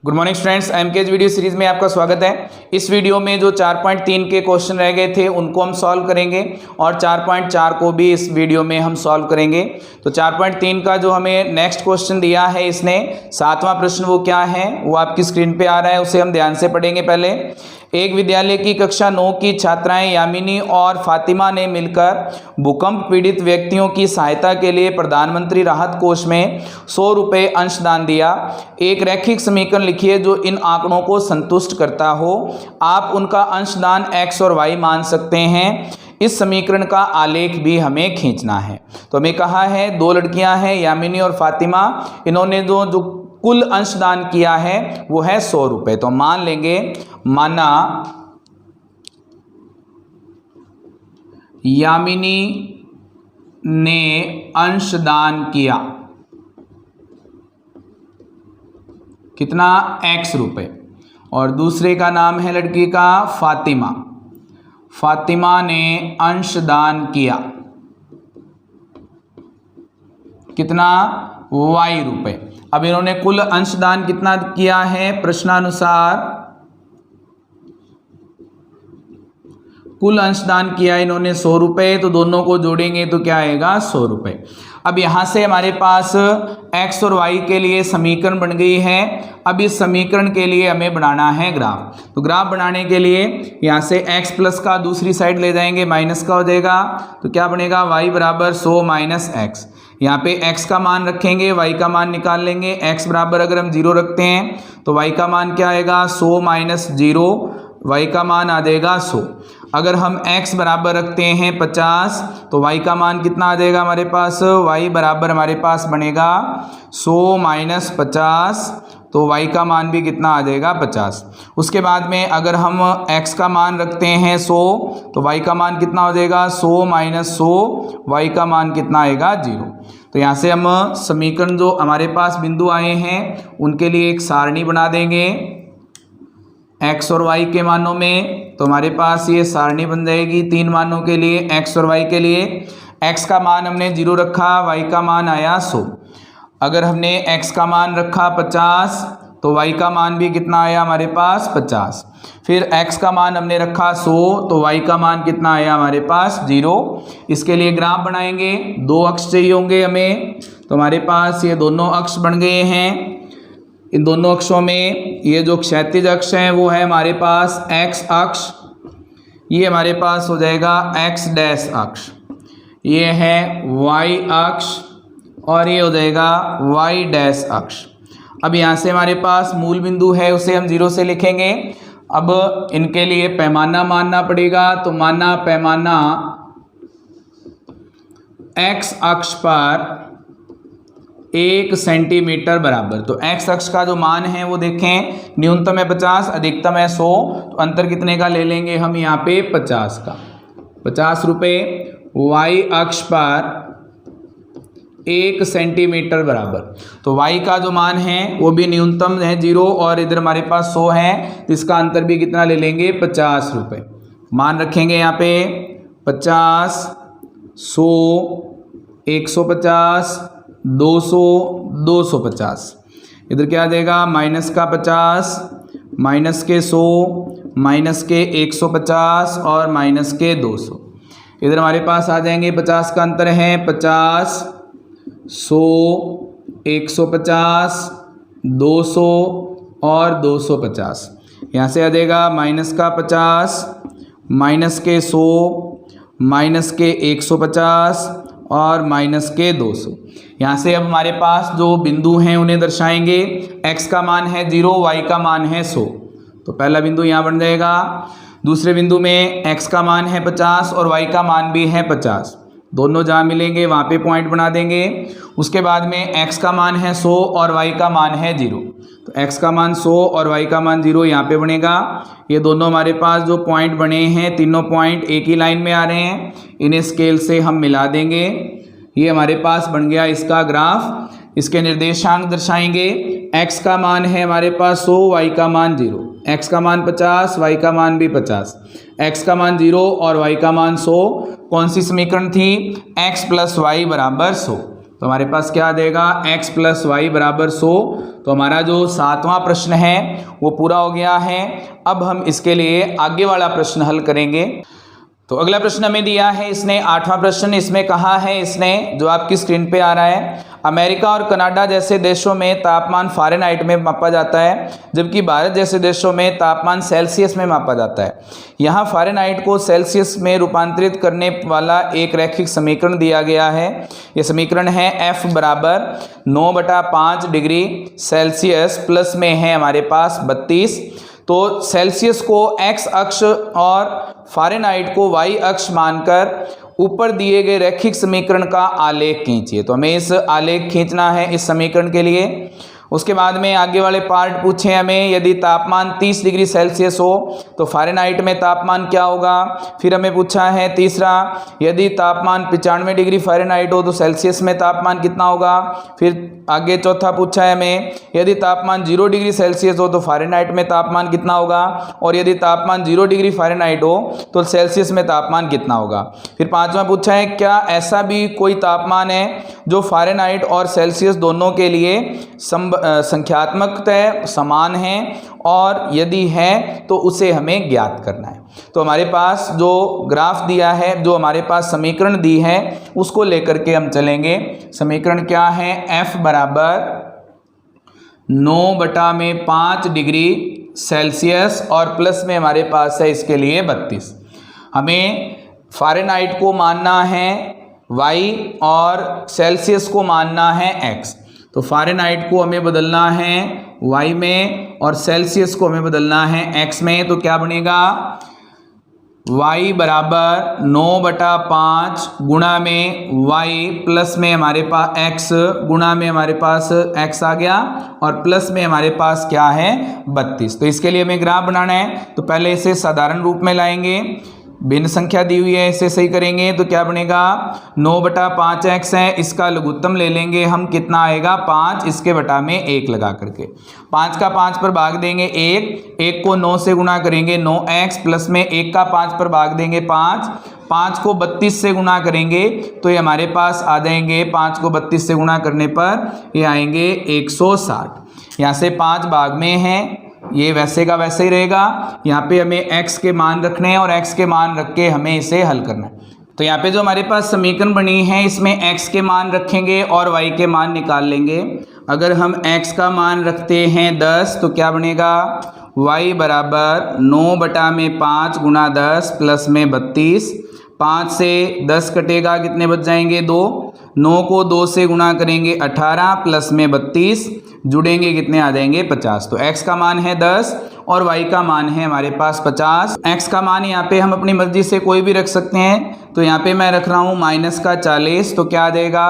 Good morning students, एमकेज video series में आपका स्वागत है। इस वीडियो में जो 4.3 के क्वेश्चन रह गए थे उनको हम सॉल्व करेंगे और 4.4 को भी इस वीडियो में हम सॉल्व करेंगे। तो 4.3 का जो हमें नेक्स्ट क्वेश्चन दिया है इसने 7वां प्रश्न वो क्या है वो आपकी स्क्रीन पे आ रहा है, उसे हम ध्यान से पढ़ेंगे। पहले एक विद्यालय की कक्षा 9 की छात्राएं यामिनी और फातिमा ने मिलकर भूकंप पीड़ित व्यक्तियों की सहायता के लिए प्रधानमंत्री राहत कोष में 100 रुपये अंशदान दिया। एक रैखिक समीकरण लिखिए जो इन आंकड़ों को संतुष्ट करता हो। आप उनका अंशदान x और y मान सकते हैं। इस समीकरण का आलेख भी हमें खींचना है। तो हमें कहा है दो लड़कियां हैं यामिनी और फातिमा, इन्होंने जो कुल अंशदान किया है वो है 100 रुपये। तो मान लेंगे, माना यामिनी ने अंशदान किया कितना, x रुपये, और दूसरे का नाम है लड़की का फातिमा। फातिमा ने अंशदान किया कितना, y रुपये। अब इन्होंने कुल अंशदान कितना किया है, प्रश्नानुसार कुल अंशदान किया इन्होंने 100 रुपये, तो दोनों को जोड़ेंगे तो क्या आएगा, 100 रुपये। अब यहाँ से हमारे पास x और y के लिए समीकरण बन गई है। अब इस समीकरण के लिए हमें बनाना है ग्राफ। तो ग्राफ बनाने के लिए यहाँ से x प्लस का दूसरी साइड ले जाएंगे, माइनस का हो जाएगा, तो क्या बनेगा, y बराबर 100 माइनस x। यहाँ पे x का मान रखेंगे, y का मान निकाल लेंगे। x बराबर अगर हम 0 रखते हैं तो y का मान क्या आएगा, 100 माइनस 0, y का मान आ जाएगा 100। अगर हम x बराबर रखते हैं 50 तो y का मान कितना आ जाएगा हमारे पास, y बराबर हमारे पास बनेगा 100 माइनस 50, तो y का मान भी कितना आ जाएगा, 50। उसके बाद में अगर हम x का मान रखते हैं 100 तो y का मान कितना हो जाएगा, 100 माइनस 100, y का मान कितना आएगा, 0। तो यहाँ से हम समीकरण जो हमारे पास बिंदु आए हैं उनके लिए एक सारणी बना देंगे x और y के मानों में। तो हमारे पास ये सारणी बन जाएगी 3 मानों के लिए, x और y के लिए। x का मान हमने 0 रखा, y का मान आया 100। अगर हमने x का मान रखा 50 तो y का मान भी कितना आया हमारे पास, 50। फिर x का मान हमने रखा 100 तो y का मान कितना आया हमारे पास, 0। इसके लिए ग्राफ बनाएंगे, 2 अक्ष चाहिए होंगे हमें। तो हमारे पास ये दोनों अक्ष बन गए हैं। इन दोनों अक्षों में ये जो क्षैतिज अक्ष है वो है हमारे पास x अक्ष, ये हमारे पास हो जाएगा x डैश अक्ष, ये है y अक्ष और ये हो जाएगा y डैश अक्ष। अब यहाँ से हमारे पास मूल बिंदु है उसे हम 0 से लिखेंगे। अब इनके लिए पैमाना मानना पड़ेगा, तो माना पैमाना x अक्ष पर 1 सेंटीमीटर बराबर। तो x अक्ष का जो मान है वो देखें, न्यूनतम है 50, अधिकतम है 100, तो अंतर कितने का ले लेंगे हम यहाँ पे, 50 का, 50 रुपये। y अक्ष पर 1 सेंटीमीटर बराबर, तो y का जो मान है वो भी न्यूनतम है 0 और इधर हमारे पास 100 है, तो इसका अंतर भी कितना ले लेंगे, 50 रुपये। मान रखेंगे यहाँ पे 50, 100, 150, 200, 250। इधर क्या आ जाएगा, माइनस का 50, माइनस के 100, माइनस के 150 और माइनस के 200। इधर हमारे पास आ जाएंगे 50 का अंतर है 50, 100, 150, 200 और 250। यहाँ से आ जाएगा माइनस का 50, माइनस के 100, माइनस के 150 और माइनस के 200। यहाँ से अब हमारे पास जो बिंदु हैं उन्हें दर्शाएंगे। x का मान है 0, y का मान है 100, तो पहला बिंदु यहाँ बन जाएगा। दूसरे बिंदु में x का मान है 50 और y का मान भी है 50, दोनों जहाँ मिलेंगे वहाँ पे पॉइंट बना देंगे। उसके बाद में x का मान है 100 और y का मान है 0, तो x का मान 100 और y का मान 0 यहाँ पे बनेगा। ये दोनों हमारे पास जो पॉइंट बने हैं, तीनों पॉइंट एक ही लाइन में आ रहे हैं, इन्हें स्केल से हम मिला देंगे। ये हमारे पास बन गया इसका ग्राफ। इसके निर्देशांक दर्शाएंगे, x का मान है हमारे पास 100, y का मान 0, x का मान 50, y का मान भी 50, x का मान 0 और y का मान 100। कौन सी समीकरण थी, x प्लस वाई बराबर 100। तो हमारे पास क्या आ जाएगा x प्लस वाई बराबर 100। तो हमारा जो 7वां प्रश्न है वो पूरा हो गया है। अब हम इसके लिए आगे वाला प्रश्न हल करेंगे। तो अगला प्रश्न हमें दिया है इसने 8वां प्रश्न। इसमें कहा है इसने, जो आपकी स्क्रीन पे आ रहा है, अमेरिका और कनाडा जैसे देशों में तापमान फ़ारेनहाइट में मापा जाता है, जबकि भारत जैसे देशों में तापमान सेल्सियस में मापा जाता है। यहाँ फ़ारेनहाइट को सेल्सियस में रूपांतरित करने वाला एक रैखिक समीकरण दिया गया है। ये समीकरण है F बराबर 9/5 डिग्री सेल्सियस प्लस में है हमारे पास 32। तो सेल्सियस को x अक्ष और फ़ारेनहाइट को y अक्ष मानकर ऊपर दिए गए रैखिक समीकरण का आलेख खींचिए। तो हमें इस आलेख खींचना है इस समीकरण के लिए। उसके बाद में आगे वाले पार्ट पूछे हमें, यदि तापमान 30 डिग्री सेल्सियस हो तो फ़ारेनहाइट में तापमान क्या होगा। फिर हमें पूछा है तीसरा, यदि तापमान 95 डिग्री फ़ारेनहाइट हो तो सेल्सियस में तापमान कितना होगा। फिर आगे चौथा पूछा है हमें, यदि तापमान 0 डिग्री सेल्सियस हो तो फ़ारेनहाइट में तापमान कितना होगा, और यदि तापमान 0 डिग्री फ़ारेनहाइट हो तो सेल्सियस में तापमान कितना होगा। फिर पांचवा पूछा है, क्या ऐसा भी कोई तापमान है जो फ़ारेनहाइट और सेल्सियस दोनों के लिए संख्यात्मकतः समान है, और यदि है तो उसे हमें ज्ञात करना है। तो हमारे पास जो ग्राफ दिया है, जो हमारे पास समीकरण दी है, उसको लेकर के हम चलेंगे। समीकरण क्या है, F बराबर 9/5 डिग्री सेल्सियस और प्लस में हमारे पास है इसके लिए 32। हमें फ़ारेनहाइट को मानना है y और सेल्सियस को मानना है x। तो फ़ारेनहाइट को हमें बदलना है y में और सेल्सियस को हमें बदलना है x में। तो क्या बनेगा, y बराबर 9/5 गुणा में y प्लस में हमारे पास x गुणा में हमारे पास x आ गया, और प्लस में हमारे पास क्या है 32। तो इसके लिए हमें ग्राफ बनाना है। तो पहले इसे साधारण रूप में लाएंगे, भिन्न संख्या दी हुई है इसे सही करेंगे। तो क्या बनेगा, 9/5x है, इसका लघुत्तम ले लेंगे हम, कितना आएगा 5, इसके बटा में 1 लगा करके 5 का 5 पर भाग देंगे 1 को 9 से गुणा करेंगे 9x प्लस में 1 का 5 पर भाग देंगे 5 को 32 से गुणा करेंगे तो ये हमारे पास आ जाएंगे, 5 को 32 से गुणा करने पर ये आएंगे 160। यहाँ से 5 भाग में हैं, ये वैसे का वैसे ही रहेगा। यहाँ पे हमें x के मान रखने हैं और x के मान रख के हमें इसे हल करना है। तो यहाँ पे जो हमारे पास समीकरण बनी है, इसमें x के मान रखेंगे और y के मान निकाल लेंगे। अगर हम x का मान रखते हैं 10 तो क्या बनेगा, y बराबर 9/5 गुणा 10 प्लस में 32। 5 से 10 कटेगा, कितने बच जाएंगे 2। 9 को 2 से गुणा करेंगे 18 प्लस में 32, जुड़ेंगे कितने आ जाएंगे 50। तो x का मान है 10 और y का मान है हमारे पास 50। x का मान यहाँ पे हम अपनी मर्जी से कोई भी रख सकते हैं। तो यहाँ पे मैं रख रहा हूँ -40। तो क्या आ जाएगा,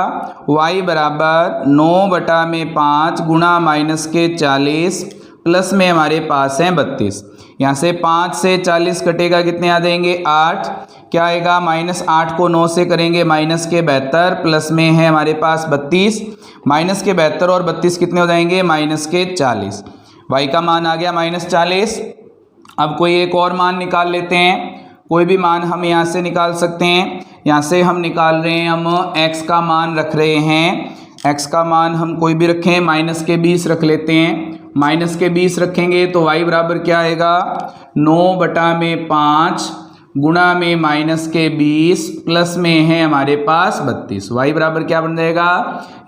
y बराबर 9/5 गुणा -40 प्लस में हमारे पास है 32। यहाँ से 5 से 40 कटेगा, कितने आ जाएंगे 8। क्या आएगा, -8 को 9 से करेंगे -72 प्लस में है हमारे पास 32। -72 और 32 कितने हो जाएंगे, -40। y का मान आ गया -40। अब कोई एक और मान निकाल लेते हैं, कोई भी मान हम यहाँ से निकाल सकते हैं। यहाँ से हम निकाल रहे हैं, हम x का मान रख रहे हैं। x का मान हम कोई भी रखें, -20 रख लेते हैं। -20 रखेंगे तो y बराबर क्या आएगा, 9/5 गुणा में -20 प्लस में है हमारे पास 32। y बराबर क्या बन जाएगा,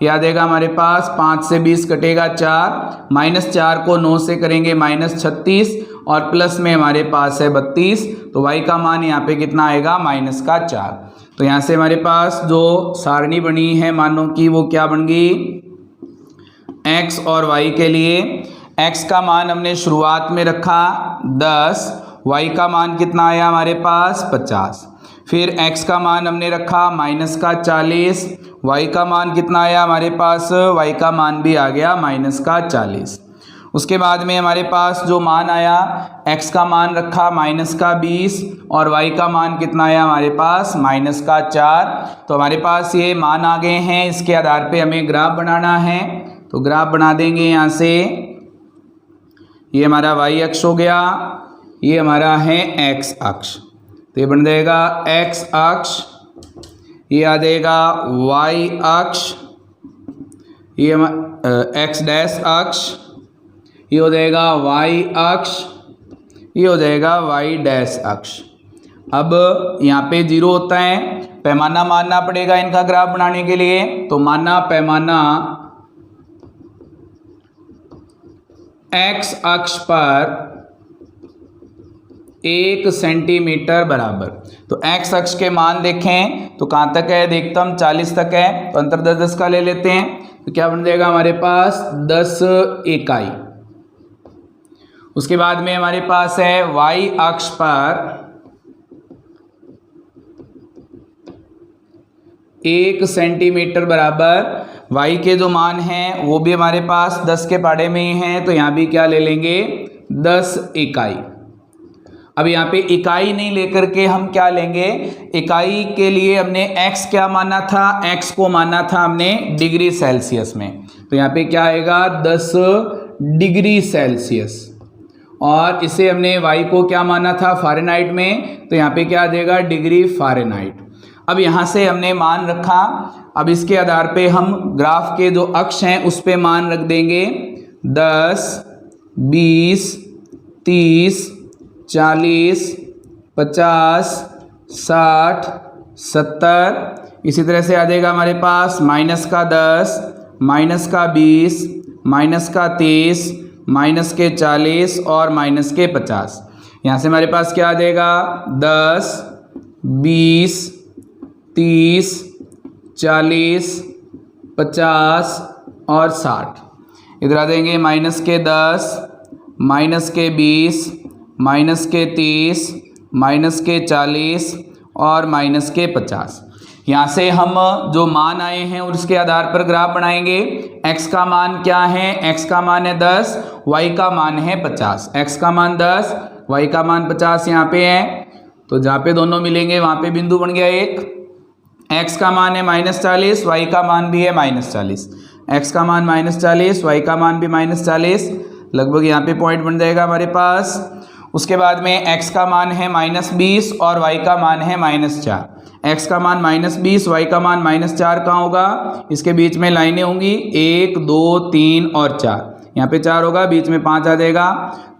याद आएगा हमारे पास 5 से 20 कटेगा 4, -4 को 9 से करेंगे -36 और प्लस में हमारे पास है 32। तो y का मान यहाँ पे कितना आएगा, -4। तो यहाँ से हमारे पास जो सारणी बनी है मानों की, वो क्या बन गई, x और y के लिए x का मान हमने शुरुआत में रखा 10, y का मान कितना आया हमारे पास 50। फिर x का मान हमने रखा -40, y का मान कितना आया हमारे पास, y का मान भी आ गया -40। उसके बाद में हमारे पास जो मान आया, x का मान रखा -20 और y का मान कितना आया हमारे पास -4। तो हमारे पास ये मान आ गए हैं, इसके आधार पे हमें ग्राफ बनाना है। तो ग्राफ बना देंगे यहाँ से, ये हमारा y अक्ष हो गया, ये हमारा है x अक्ष। तो ये बन जाएगा x अक्ष, ये आ जाएगा y अक्ष ये एक्स डैश अक्ष, ये हो जाएगा वाई अक्ष, ये हो जाएगा वाई डैश अक्ष। अब यहाँ पे 0 होता है, पैमाना मानना पड़ेगा इनका ग्राफ बनाने के लिए। तो माना पैमाना x अक्ष पर 1 सेंटीमीटर बराबर। तो x अक्ष के मान देखें तो कहाँ तक है, देखता हम 40 तक है, तो अंतर 10 10 का ले लेते हैं। तो क्या बन जाएगा हमारे पास 10 इकाई। उसके बाद में हमारे पास है y अक्ष पर 1 सेंटीमीटर बराबर। y के जो मान हैं वो भी हमारे पास 10 के पाड़े में ही हैं, तो यहाँ भी क्या ले लेंगे 10 इकाई। अब यहाँ पे इकाई नहीं लेकर के हम क्या लेंगे, इकाई के लिए हमने x क्या माना था, x को माना था हमने डिग्री सेल्सियस में। तो यहाँ पे क्या आएगा 10 डिग्री सेल्सियस, और इसे हमने y को क्या माना था फ़ारेनहाइट में, तो यहाँ पे क्या आ जाएगा डिग्री फ़ारेनहाइट। अब यहाँ से हमने मान रखा, अब इसके आधार पे हम ग्राफ के जो अक्ष हैं उस पे मान रख देंगे 10, 20, 30, 40, 50, 60, 70। इसी तरह से आ जाएगा हमारे पास माइनस का 10, माइनस का 20, माइनस का 30, माइनस के 40 और माइनस के 50। यहाँ से हमारे पास क्या आ जाएगा 10, 20, 30, 40, 50 और 60। इधर आ जाएंगे माइनस के 10, माइनस के 20, माइनस के 30, माइनस के 40 और माइनस के 50। यहाँ से हम जो मान आए हैं उसके आधार पर ग्राफ बनाएंगे। x का मान क्या है, x का मान है 10, y का मान है 50। x का मान 10, y का मान 50 यहाँ पे है, तो जहाँ पे दोनों मिलेंगे वहाँ पे बिंदु बन गया एक। x का मान है -40, y का मान भी है -40। x का मान -40, y का मान भी -40, लगभग यहाँ पे पॉइंट बन जाएगा हमारे पास। उसके बाद में x का मान है -20 और y का मान है -4। x का मान -20, y का मान -4 कहाँ होगा, इसके बीच में लाइनें होंगी 1, 2, 3 और 4। यहाँ पे 4 होगा, बीच में 5 आ जाएगा,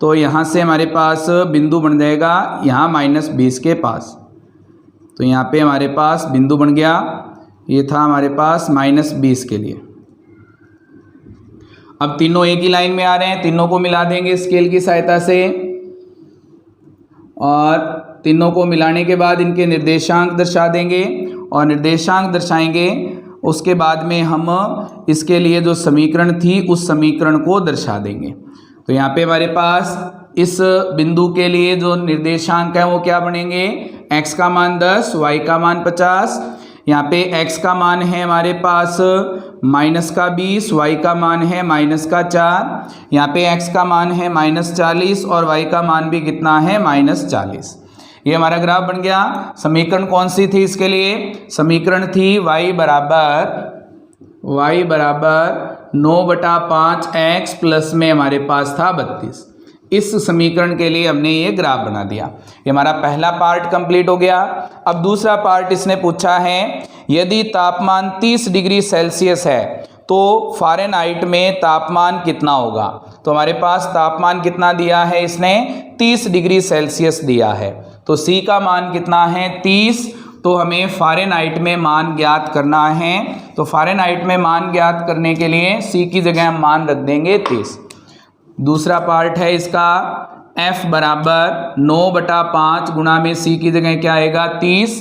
तो यहाँ से हमारे पास बिंदु बन जाएगा यहाँ -20 के पास। तो यहाँ पे हमारे पास बिंदु बन गया, ये था हमारे पास -20 के लिए। अब तीनों एक ही लाइन में आ रहे हैं, तीनों को मिला देंगे स्केल की सहायता से, और तीनों को मिलाने के बाद इनके निर्देशांक दर्शा देंगे, और निर्देशांक दर्शाएंगे उसके बाद में हम इसके लिए जो समीकरण थी उस समीकरण को दर्शा देंगे। तो यहाँ पे हमारे पास इस बिंदु के लिए जो निर्देशांक है वो क्या बनेंगे, x का मान 10, y का मान 50। यहाँ पे x का मान है हमारे पास -20, y का मान है -4। यहाँ पे x का मान है -40 और y का मान भी कितना है -40। ये हमारा ग्राफ बन गया। समीकरण कौन सी थी इसके लिए, समीकरण थी y बराबर 9/5x प्लस में हमारे पास था 32। इस समीकरण के लिए हमने ये ग्राफ बना दिया। ये हमारा पहला पार्ट कंप्लीट हो गया। अब दूसरा पार्ट इसने पूछा है, यदि तापमान 30 डिग्री सेल्सियस है तो फ़ारेनहाइट में तापमान कितना होगा। तो हमारे पास तापमान कितना दिया है इसने, 30 डिग्री सेल्सियस दिया है। तो C का मान कितना है 30, तो हमें फ़ारेनहाइट में मान ज्ञात करना है। तो फ़ारेनहाइट में मान ज्ञात करने के लिए C की जगह हम मान रख देंगे 30। दूसरा पार्ट है इसका, F बराबर 9/5 गुणा में C की जगह क्या आएगा 30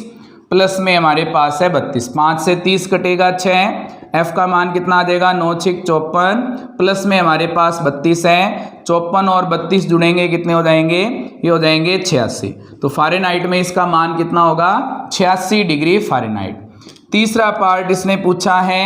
प्लस में हमारे पास है 32। 5 से 30 कटेगा 6, F का मान कितना आ जाएगा 9 6 54 प्लस में हमारे पास 32 है। 54 और 32 जुड़ेंगे कितने हो जाएंगे, ये हो जाएंगे 86। तो फ़ारेनहाइट में इसका मान कितना होगा 86 डिग्री फ़ारेनहाइट। तीसरा पार्ट इसने पूछा है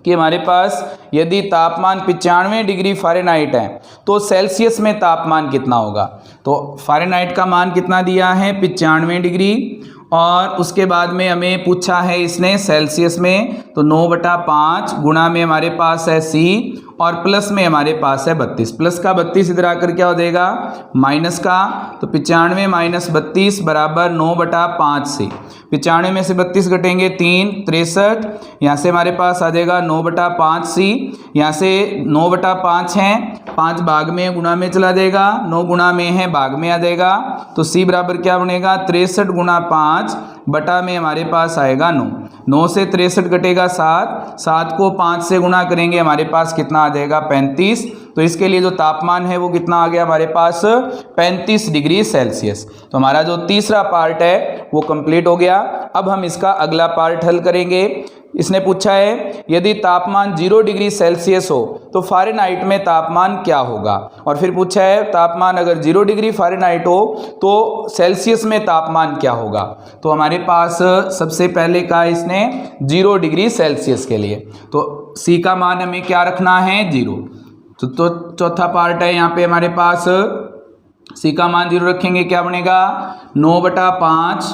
कि हमारे पास यदि तापमान 95 डिग्री फ़ारेनहाइट है तो सेल्सियस में तापमान कितना होगा। तो फ़ारेनहाइट का मान कितना दिया है 95 डिग्री, और उसके बाद में हमें पूछा है इसने सेल्सियस में, तो 9/5 गुणा में हमारे पास है C और प्लस में हमारे पास है 32। प्लस का 32 इधर आकर क्या हो जाएगा माइनस का, तो 95 - 32 बराबर 9/5 से 95 में से 32 घटेंगे 3 63, यहाँ से हमारे पास आ जाएगा 9/5 C, यहाँ से 9/5 है 5 भाग में गुणा में चला जाएगा, 9 गुणा में है भाग में आ जाएगा, तो C बराबर क्या बनेगा 63 × 5 बटा में हमारे पास आएगा 9। 9 से 63 घटेगा 7, 7 को 5 से गुणा करेंगे हमारे पास कितना आ जाएगा 35। तो इसके लिए जो तापमान है वो कितना आ गया हमारे पास 35 डिग्री सेल्सियस। तो हमारा जो तीसरा पार्ट है वो कंप्लीट हो गया। अब हम इसका अगला पार्ट हल करेंगे। इसने पूछा है यदि तापमान 0 डिग्री सेल्सियस हो तो फ़ारेनहाइट में तापमान क्या होगा, और फिर पूछा है तापमान अगर 0 डिग्री फ़ारेनहाइट हो तो सेल्सियस में तापमान क्या होगा। तो हमारे पास सबसे पहले कहा इसने 0 डिग्री सेल्सियस के लिए, तो C का मान हमें क्या रखना है 0। तो चौथा पार्ट है यहाँ पे हमारे पास C का मान 0 रखेंगे, क्या बनेगा 9/5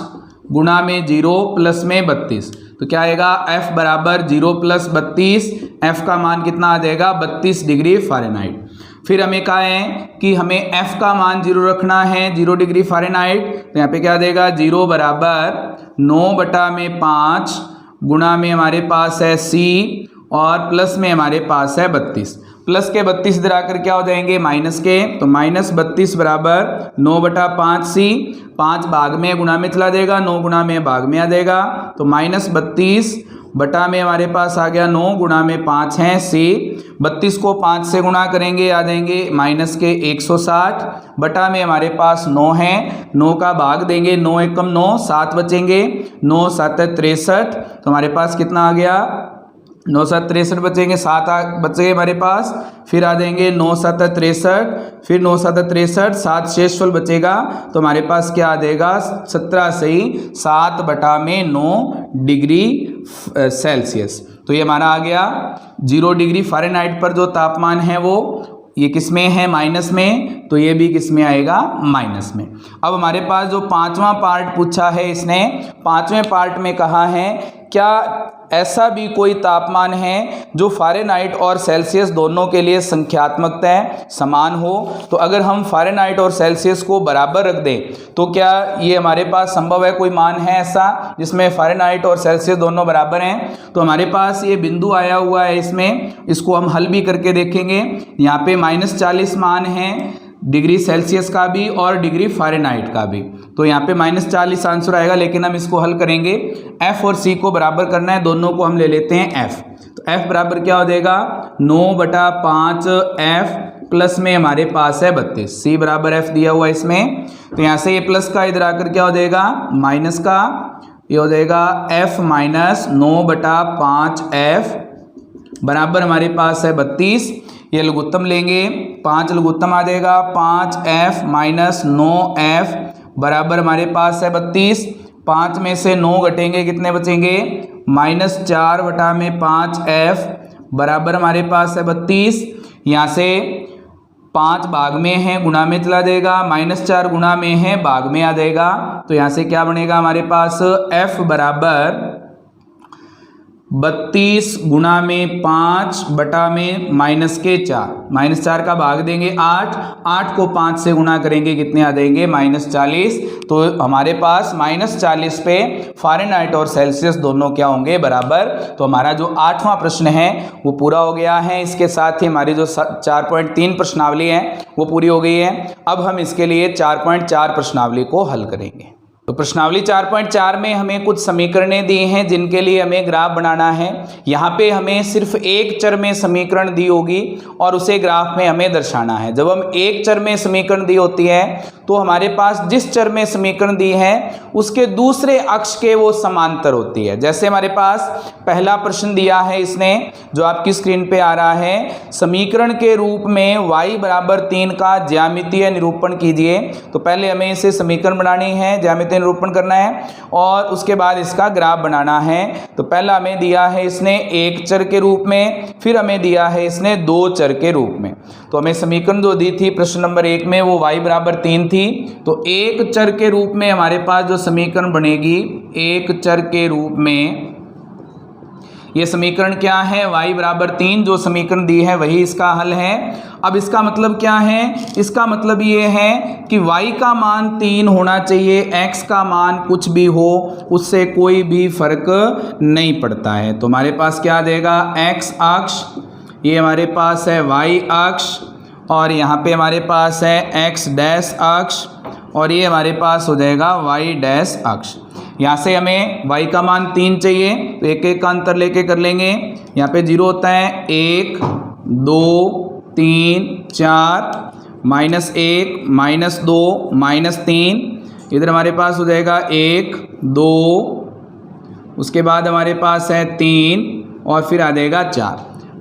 गुणा में 0 प्लस में 32, तो क्या आएगा F बराबर 0 + 32, F का मान कितना आ जाएगा 32 डिग्री फ़ारेनहाइट। फिर हमें कहा है कि हमें F का मान 0 रखना है 0 डिग्री फ़ारेनहाइट, तो यहाँ पे क्या देगा 0 बराबर 9/5 गुणा में हमारे पास है C और प्लस में हमारे पास है 32। प्लस के 32 इधर आकर क्या हो जाएंगे माइनस के, तो -32 बराबर 9/5 C, 5 भाग में गुणा में चला जाएगा, 9 गुणा में भाग में आ जाएगा, तो -32 बटा में हमारे पास आ गया 9 गुणा में 5 है C। 32 को 5 से गुणा करेंगे आ जाएंगे माइनस के 160 बटा में हमारे पास 9 है, 9 का भाग देंगे 9 एकम 9, 7 बचेंगे, 9 7 63, तो हमारे पास कितना आ गया 9 7 63 बचेंगे, 7 बचेंगे हमारे पास, फिर आ जाएंगे 9 7 63, फिर 9 7 63, 7 शेषफल बचेगा, तो हमारे पास क्या आ जाएगा 17 से ही 7/9 डिग्री सेल्सियस। तो ये हमारा आ गया 0 डिग्री फ़ारेनहाइट पर जो तापमान है वो ये किस में है माइनस में, तो ये भी किस में आएगा माइनस में। अब हमारे पास जो 5वां पार्ट पूछा है इसने, 5वें पार्ट में कहा है क्या ऐसा भी कोई तापमान है जो फ़ारेनहाइट और सेल्सियस दोनों के लिए संख्यात्मकतः समान हो। तो अगर हम फ़ारेनहाइट और सेल्सियस को बराबर रख दें तो क्या ये हमारे पास संभव है, कोई मान है ऐसा जिसमें फ़ारेनहाइट और सेल्सियस दोनों बराबर हैं। तो हमारे पास ये बिंदु आया हुआ है इसमें, इसको हम हल भी करके देखेंगे। यहाँ पे -40 मान है डिग्री सेल्सियस का भी और डिग्री फ़ारेनहाइट का भी, तो यहाँ पे -40 आंसर आएगा, लेकिन हम इसको हल करेंगे। F और C को बराबर करना है, दोनों को हम ले लेते हैं F। तो F बराबर क्या हो जाएगा 9/5 F प्लस में हमारे पास है 32, C बराबर F दिया हुआ है इसमें, तो यहाँ से ये प्लस का इधर आकर क्या हो जाएगा माइनस का, ये हो जाएगा F - 9/5 F बराबर हमारे पास है 32। ये लघुत्तम लेंगे, 5 लघुत्तम आ जाएगा, 5F - 9F बराबर हमारे पास है 32। 5 में से 9 घटेंगे कितने बचेंगे -4/5F बराबर हमारे पास है 32। यहाँ से 5 भाग में है गुणा में चला जाएगा, -4 गुणा में है भाग में आ जाएगा, तो यहाँ से क्या बनेगा हमारे पास F बराबर 32 गुणा में 5 बटा में -4, -4 का भाग देंगे 8, 8 को 5 से गुणा करेंगे कितने आ जाएंगे -40। तो हमारे पास -40 पे फ़ारेनहाइट और सेल्सियस दोनों क्या होंगे बराबर। तो हमारा जो 8वां प्रश्न है वो पूरा हो गया है। इसके साथ ही हमारी जो 4.3 प्रश्नावली है वो पूरी हो गई है। अब हम इसके लिए 4.4 प्रश्नावली को हल करेंगे। तो प्रश्नावली 4.4 में हमें कुछ समीकरणें दी हैं जिनके लिए हमें ग्राफ बनाना है। यहाँ पे हमें सिर्फ एक चर में समीकरण दी होगी और उसे ग्राफ में हमें दर्शाना है। जब हम एक चर में समीकरण दी होती है तो हमारे पास जिस चर में समीकरण दी है उसके दूसरे अक्ष के वो समांतर होती है। जैसे हमारे पास पहला प्रश्न दिया है इसने, जो आपकी स्क्रीन पे आ रहा है, समीकरण के रूप में y बराबर 3 का ज्यामितीय निरूपण कीजिए। तो पहले हमें इसे समीकरण बनानी है, ज्यामितीय निरूपण करना है और उसके बाद इसका ग्राफ बनाना है। तो पहला हमें दिया है इसने एक चर के रूप में, फिर हमें दिया है इसने 2 चर के रूप में। तो हमें समीकरण जो दी थी प्रश्न नंबर 1 में वो y बराबर 3 थी। तो एक चर के रूप में हमारे पास जो समीकरण बनेगी, एक चर के रूप में ये समीकरण क्या है, y बराबर 3, जो समीकरण दी है वही इसका हल है। अब इसका मतलब क्या है, इसका मतलब ये है कि y का मान 3 होना चाहिए, x का मान कुछ भी हो उससे कोई भी फर्क नहीं पड़ता है। तो हमारे पास क्या आ जाएगा, x अक्ष, ये हमारे पास है y अक्ष, और यहाँ पे हमारे पास है x डैश अक्ष, और ये हमारे पास हो जाएगा y डैश अक्ष। यहाँ से हमें y का मान 3 चाहिए तो एक एक का अंतर लेके कर लेंगे। यहाँ पे 0 होता है 1 2 3 4, -1 -2 -3, इधर हमारे पास हो जाएगा 1 2, उसके बाद हमारे पास है 3 और फिर आ जाएगा 4,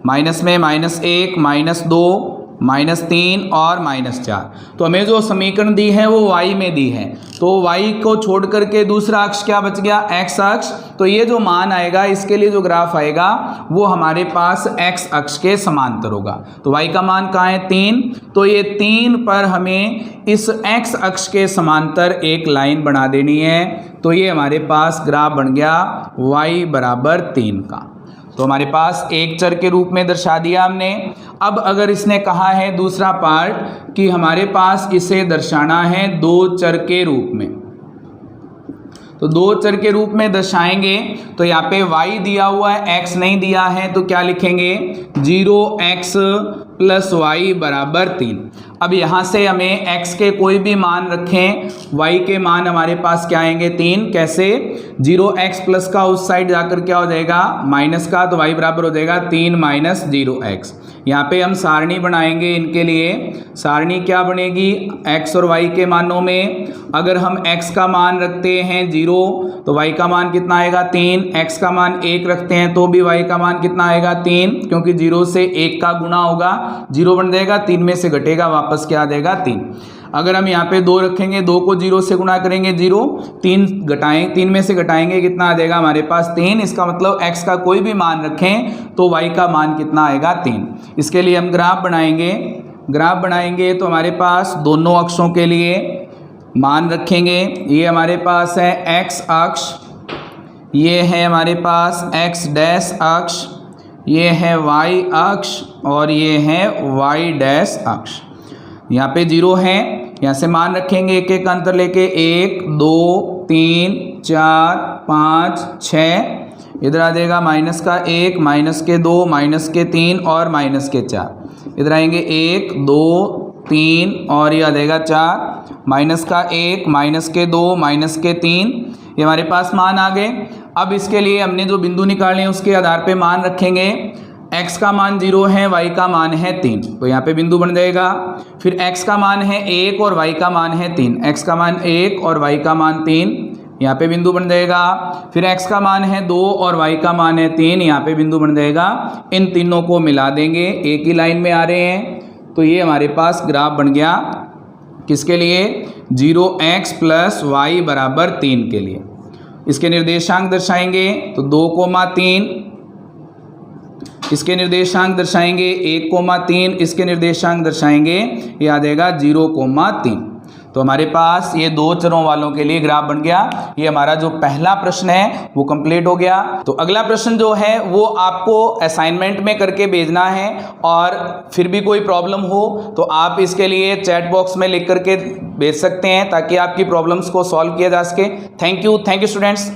माइनस में -1 -2 -3 और -4। तो हमें जो समीकरण दी है वो y में दी है, तो y को छोड़ करके दूसरा अक्ष क्या बच गया, x अक्ष। तो ये जो मान आएगा इसके लिए जो ग्राफ आएगा वो हमारे पास x अक्ष के समांतर होगा। तो y का मान कहाँ है, 3। तो ये 3 पर हमें इस x अक्ष के समांतर एक लाइन बना देनी है। तो ये हमारे पास ग्राफ बन गया y बराबर 3 का। तो हमारे पास एक चर के रूप में दर्शा दिया हमने। अब अगर इसने कहा है दूसरा पार्ट कि हमारे पास इसे दर्शाना है 2 चर के रूप में, तो 2 चर के रूप में दर्शाएंगे। तो यहाँ पे y दिया हुआ है, x नहीं दिया है, तो क्या लिखेंगे, 0x + y बराबर 3। अब यहाँ से हमें x के कोई भी मान रखें, y के मान हमारे पास क्या आएंगे, 3। कैसे, 0x प्लस का उस साइड जाकर क्या हो जाएगा, माइनस का, तो y बराबर हो जाएगा 3 - 0x। यहाँ पे हम सारणी बनाएंगे इनके लिए। सारणी क्या बनेगी, x और y के मानों में अगर हम x का मान रखते हैं 0 तो y का मान कितना आएगा, 3। x का मान 1 रखते हैं तो भी y का मान कितना आएगा, 3, क्योंकि 0 से 1 का गुना होगा, 0 बन जाएगा, 3 में से घटेगा, वापस क्या आ जाएगा, 3। अगर हम यहाँ पे 2 रखेंगे, 2 को 0 से गुणा करेंगे 0, 3 में से घटाएंगे कितना आ जाएगा हमारे पास, 3। इसका मतलब x का कोई भी मान रखें तो y का मान कितना आएगा, 3। इसके लिए हम ग्राफ बनाएंगे। तो हमारे पास दोनों अक्षों के लिए मान रखेंगे। ये हमारे पास है x अक्ष, ये है हमारे पास x डैश अक्ष, ये है y अक्ष और ये है y डैश अक्ष। यहाँ पे 0 है, यहाँ से मान रखेंगे एक एक अंतर लेके, 1 2 3 4 5 6, इधर आ जाएगा माइनस का 1 -2 -3 और -4। इधर आएंगे 1 2 3 और ये आ जाएगा 4, माइनस का 1 -2 -3। ये हमारे पास मान आ गए। अब इसके लिए हमने जो बिंदु निकाले हैं उसके आधार पे मान रखेंगे। x का मान 0 है, y का मान है 3, तो यहाँ पे बिंदु बन जाएगा। फिर x का मान है 1 और y का मान है 3, x का मान 1 और y का मान 3, यहाँ पे बिंदु बन जाएगा। फिर x का मान है 2 और y का मान है 3, यहाँ पे बिंदु बन जाएगा। इन तीनों को मिला देंगे, एक ही लाइन में आ रहे हैं। तो ये हमारे पास ग्राफ बन गया किसके लिए, 0x + y बराबर 3 के लिए। इसके निर्देशांक दर्शाएंगे तो 2,3, इसके निर्देशांक दर्शाएंगे 1,3, इसके निर्देशांक दर्शाएंगे ये आ जाएगा 0,3। तो हमारे पास ये 2 चरों वालों के लिए ग्राफ बन गया। ये हमारा जो पहला प्रश्न है वो कंप्लीट हो गया। तो अगला प्रश्न जो है वो आपको असाइनमेंट में करके भेजना है, और फिर भी कोई प्रॉब्लम हो तो आप इसके लिए चैट बॉक्स में लिख करके भेज सकते हैं ताकि आपकी प्रॉब्लम्स को सॉल्व किया जा सके। Thank you students.